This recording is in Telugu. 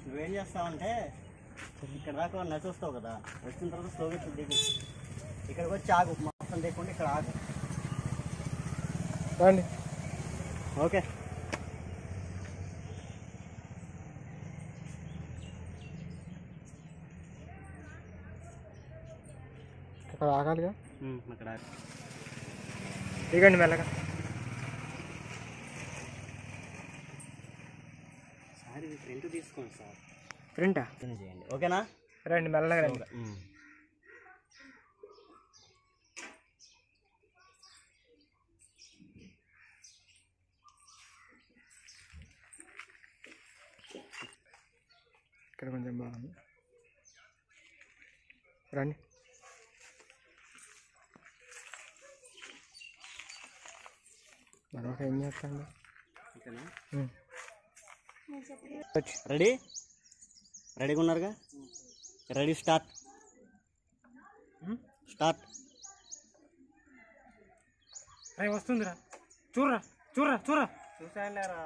నువ్వేం చేస్తావంటే ఇక్కడ దాకా నచ్చేస్తావు కదా, వచ్చిన తర్వాత స్లోగా దిగు, ఇక్కడికి వచ్చి ఆగు, మొత్తం దిగకుండా ఇక్కడ ఆగు. రండి. ఓకే. ఇక్కడ ఆగాలిగా, అక్కడ దిగండి మెల్లగా. సార్ ఇది ప్రింట్ తీసుకోండి సార్. ప్రింటా? చేయండి, ఓకేనా? రండి మెల్లగా రండి. ఇక్కడ కొంచెం బాగుంది, రండి. మరొక ఏం చేస్తాండి? రెడీ? రెడీగా ఉన్నారుగా? Ready, start. స్టార్ట్. వస్తుందిరా, చూడరా చూడరా చూడరా. చూసాను లేరా.